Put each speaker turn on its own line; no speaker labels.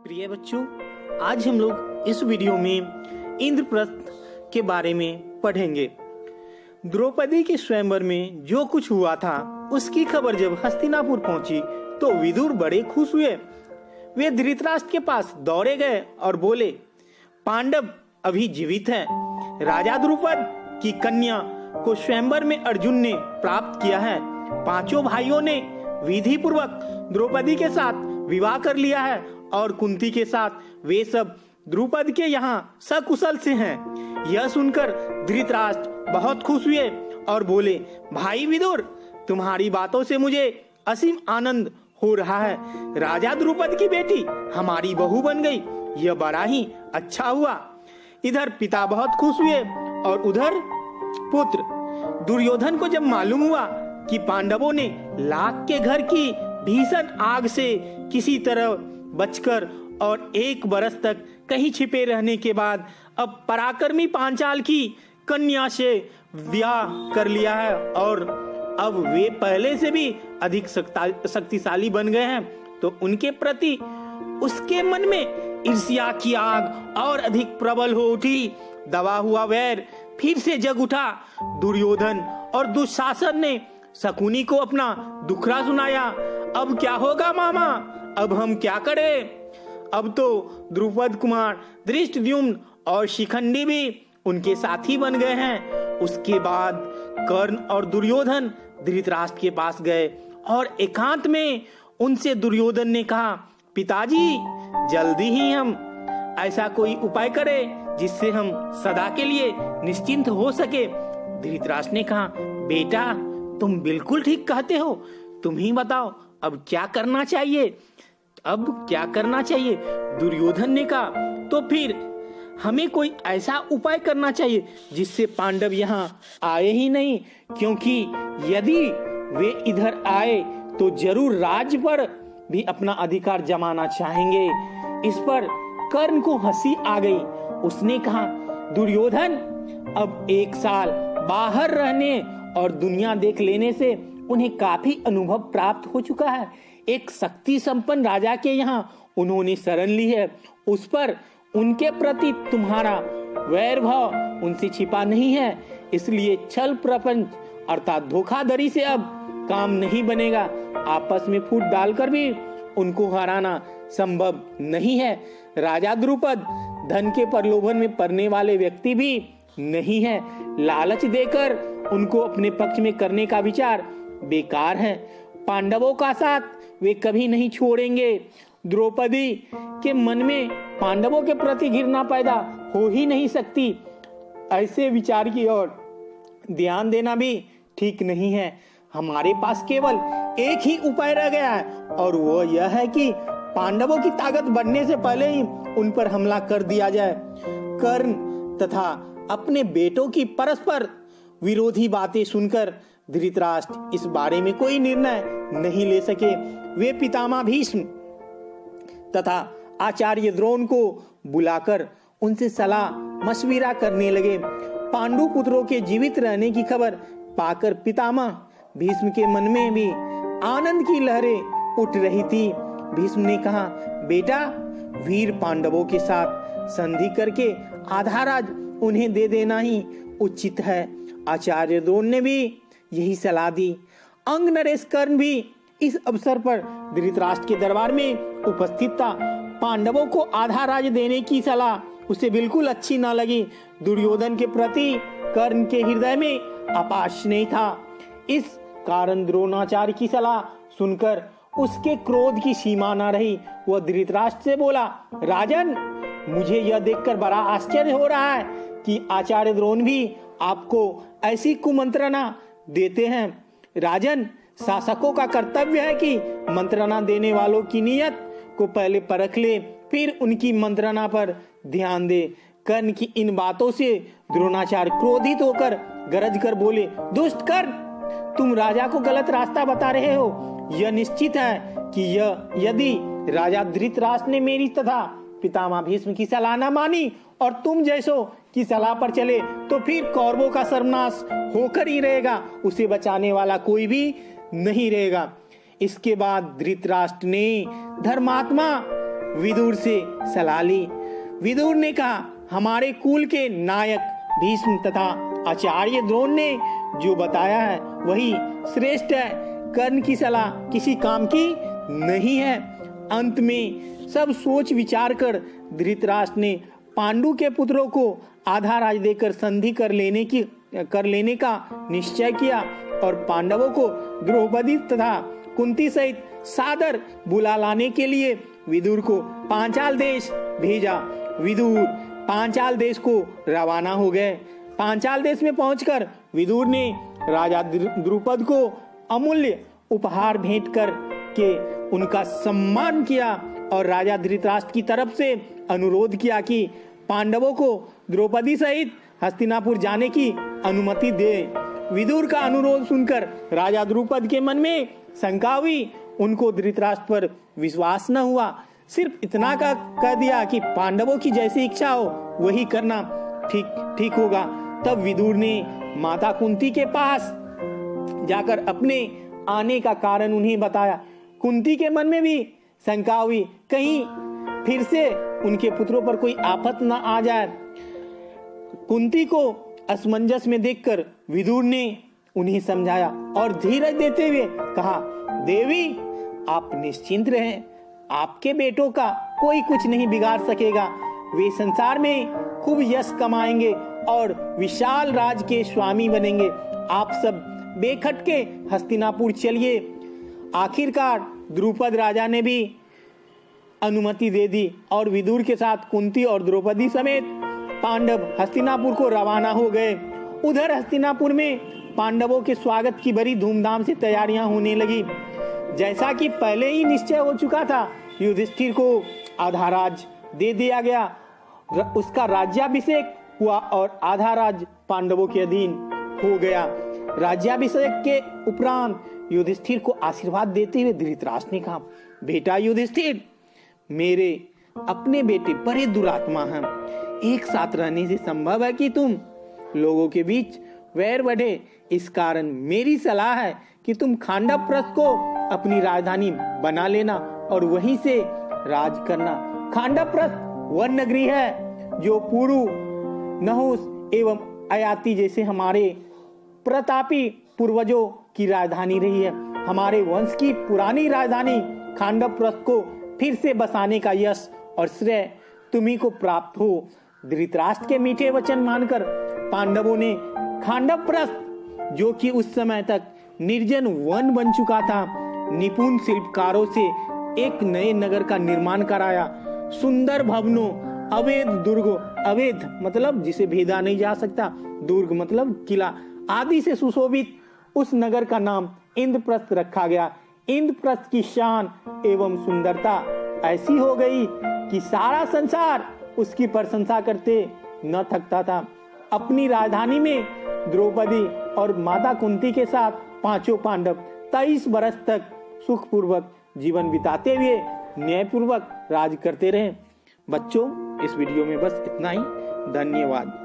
प्रिय बच्चों, आज हम लोग इस वीडियो में इंद्रप्रस्थ के बारे में पढ़ेंगे। द्रौपदी के स्वयंवर में जो कुछ हुआ था उसकी खबर जब हस्तिनापुर पहुंची तो विदुर बड़े खुश हुए। वे धृतराष्ट्र के पास दौड़े गए और बोले, पांडव अभी जीवित हैं। राजा द्रुपद की कन्या को स्वयंवर में अर्जुन ने प्राप्त किया है। पांचों भाइयों ने विधि पूर्वक द्रौपदी के साथ विवाह कर लिया है और कुंती के साथ वे सब द्रुपद के यहाँ सकुशल से हैं। यह सुनकर धृतराष्ट्र बहुत खुश हुए और बोले, भाई विदुर, तुम्हारी बातों से मुझे असीम आनंद हो रहा है। राजा द्रुपद की बेटी हमारी बहू बन गई, यह बड़ा ही अच्छा हुआ। इधर पिता बहुत खुश हुए और उधर पुत्र दुर्योधन को जब मालूम हुआ कि पांडवों ने लाख के घर की भीषण आग से किसी तरह बचकर और 1 बरस तक कहीं छिपे रहने के बाद अब पराक्रमी पांचाल की कन्या से विवाह कर लिया है और अब वे पहले से भी अधिक शक्तिशाली बन गए हैं, तो उनके प्रति उसके मन में ईर्ष्या की आग और अधिक प्रबल हो उठी। दबा हुआ वैर फिर से जग उठा। दुर्योधन और दुशासन ने शकुनी को अपना दुखड़ा सुनाया। अब क्या होगा मामा, अब हम क्या करें? अब तो द्रुपद कुमार धृष्टद्युम्न और शिखंडी भी उनके साथी बन गए हैं। उसके बाद कर्ण और दुर्योधन धृतराष्ट्र के पास गए और एकांत में उनसे दुर्योधन ने कहा, पिताजी, जल्दी ही हम ऐसा कोई उपाय करें जिससे हम सदा के लिए निश्चिंत हो सके। धृतराष्ट्र ने कहा, बेटा, तुम बिल्कुल ठीक कहते हो। तुम ही बताओ अब क्या करना चाहिए? दुर्योधन ने कहा, तो फिर हमें कोई ऐसा उपाय करना चाहिए जिससे पांडव यहाँ आए ही नहीं, क्योंकि यदि वे इधर आए तो जरूर राज्य पर भी अपना अधिकार जमाना चाहेंगे। इस पर कर्ण को हंसी आ गई। उसने कहा, दुर्योधन, अब 1 साल बाहर रहने और दुनिया देख लेने से उन्हें काफी अनुभव प्राप्त हो चुका है। एक शक्ति संपन्न राजा के यहाँ उन्होंने शरण ली है। उस पर उनके प्रति तुम्हारा वैर भाव उनसे छिपा नहीं है, इसलिए छल प्रपंच अर्थात धोखाधड़ी से अब काम नहीं बनेगा। आपस में फूट डालकर भी उनको हराना संभव नहीं है। राजा द्रुपद धन के प्रलोभन में पड़ने वाले व्यक्ति भी नहीं है। लालच देकर उनको अपने पक्ष में करने का विचार बेकार है। पांडवों का साथ वे कभी नहीं छोड़ेंगे। द्रौपदी के मन में पांडवों के प्रति घृणा पैदा हो ही नहीं सकती। ऐसे विचार की ओर ध्यान देना भी ठीक नहीं है। हमारे पास केवल एक ही उपाय रह गया है और वो यह है कि पांडवों की ताकत बढ़ने से पहले ही उन पर हमला कर दिया जाए। कर्ण तथा अपने बेटों की परस्पर विरोधी बातें सुनकर धृतराष्ट्र इस बारे में कोई निर्णय नहीं ले सके। वे पितामह भीष्म तथा आचार्य द्रोण को बुलाकर उनसे सलाह मशविरा करने लगे। पांडु पुत्रों के जीवित रहने की खबर पाकर पितामह भीष्म के मन में भी आनंद की लहरें उठ रही थी। भीष्म ने कहा, बेटा, वीर पांडवों के साथ संधि करके आधा राज उन्हें दे देना ही उचित है। आचार्य द्रोण ने भी यही सलाह दी। अंग नरेश कर्ण भी इस अवसर पर धृतराष्ट्र के दरबार में उपस्थित था। पांडवों को आधा राज देने की सलाह उसे बिल्कुल अच्छी न लगी। दुर्योधन के प्रति कर्ण के हृदय में अपार स्नेह था। इस कारण द्रोणाचार्य की सलाह सुनकर उसके क्रोध की सीमा न रही। वह धृतराष्ट्र से बोला, राजन, मुझे यह देखकर बड़ा आश्चर्य हो रहा है कि आचार्य द्रोण भी आपको ऐसी कुमंत्रणा देते हैं। राजन, शासकों का कर्तव्य है कि मंत्रणा देने वालों की नीयत को पहले परख ले, फिर उनकी मंत्रणा पर ध्यान दे। कर्ण की इन बातों से द्रोणाचार्य क्रोधित होकर गरज कर बोले, दुष्ट कर्ण, तुम राजा को गलत रास्ता बता रहे हो। यह निश्चित है कि यदि राजा धृतराष्ट्र ने मेरी तथा पितामह भीष्म की सलाह न मानी और तुम जैसों की सलाह पर चले तो फिर कौरवों का सर्वनाश होकर ही रहेगा। उसे बचाने वाला कोई भी नहीं रहेगा। इसके बाद धृतराष्ट्र ने धर्मात्मा विदुर से सलाह ली। विदुर ने कहा, हमारे कुल के नायक भीष्म तथा आचार्य द्रोण ने जो बताया है वही श्रेष्ठ है। कर्ण की सलाह किसी काम की नहीं है। अंत में सब सोच विचार कर धृतराष्ट्र ने पांडु के पुत्रों को आधा राज देकर संधि कर लेने का निश्चय किया और पांडवों को द्रौपदी तथा कुंती सहित सादर बुला लाने के लिए विदुर को पांचाल देश भेजा। विदुर पांचाल देश को रवाना हो गए। पांचाल देश में पहुंचकर विदुर ने राजा द्रुपद को अमूल्य उपहार भेंट कर के उनका सम्मान किया और राजा धृतराष्ट्र की तरफ से अनुरोध किया कि पांडवों को द्रौपदी सहित हस्तिनापुर जाने की अनुमति दे। विदुर का अनुरोध सुनकर राजा द्रुपद के मन में शंका हुई। उनको धृतराष्ट्र पर विश्वास न हुआ। सिर्फ इतना का कह दिया कि पांडवों की जैसी इच्छा हो वही करना ठीक होगा। तब विदुर ने माता कुंती के पास जाकर अपने आने का कारण उन्हें बताया। कुंती के मन में भी शंका हुई, कहीं फिर से उनके पुत्रों पर कोई आफत न आ जाए। कुंती को असमंजस में देखकर विदुर ने उन्हें समझाया और धीरज देते हुए कहा, देवी आप निश्चिंत रहें, आपके बेटों का कोई कुछ नहीं बिगाड़ सकेगा। वे संसार में खूब यश कमाएंगे और विशाल राज के स्वामी बनेंगे। आप सब बेखटके हस्तिनापुर चलिए। आखिरकार द्रुपद राजा ने भी अनुमति दे दी और विदुर के साथ कुंती और द्रौपदी समेत पांडव हस्तिनापुर को रवाना हो गए। उधर हस्तिनापुर में पांडवों के स्वागत की बड़ी धूमधाम से तैयारियां होने लगी। जैसा कि पहले ही निश्चय हो चुका था, युधिष्ठिर को आधा राज दे दिया गया। उसका राज्याभिषेक हुआ और आधा राज पांडवों के अधीन हो गया। राज्याभिषेक के उपरांत युधिष्ठिर को आशीर्वाद देते हुए धृतराष्ट्र ने कहा, बेटा युधिष्ठिर, मेरे अपने बेटे बड़े दुरात्मा हैं। एक साथ रहने से संभव है कि तुम लोगों के बीच वैर बढ़े। इस कारण मेरी सलाह है कि तुम खांडवप्रस्थ को अपनी राजधानी बना लेना और वहीं से राज करना। खांडवप्रस्थ वह नगरी है जो पुरु, नहुस एवं अयाति जैसे हमारे प्रतापी पूर्वजों की राजधानी रही है। हमारे वंश की पुरानी राजधानी खांडवप्रस्थ को फिर से बसाने का यश और श्रेय तुम्ही को प्राप्त हो। धृतराष्ट्र के मीठे वचन मानकर पांडवों ने खांडवप्रस्थ, जो कि उस समय तक निर्जन वन बन चुका था, निपुण शिल्पकारों से एक नए नगर का निर्माण कराया। सुंदर भवनों, अवैध दुर्ग, अवैध मतलब जिसे भेदा नहीं जा सकता, दुर्ग मतलब किला आदि से सुशोभित उस नगर का नाम इंद्रप्रस्थ रखा गया। इंद्रप्रस्थ की शान एवं सुंदरता ऐसी हो गई कि सारा संसार उसकी प्रशंसा करते न थकता था। अपनी राजधानी में द्रौपदी और माता कुंती के साथ पांचों पांडव 23 वर्ष तक सुखपूर्वक जीवन बिताते हुए न्यायपूर्वक राज करते रहे। बच्चों, इस वीडियो में बस इतना ही। धन्यवाद।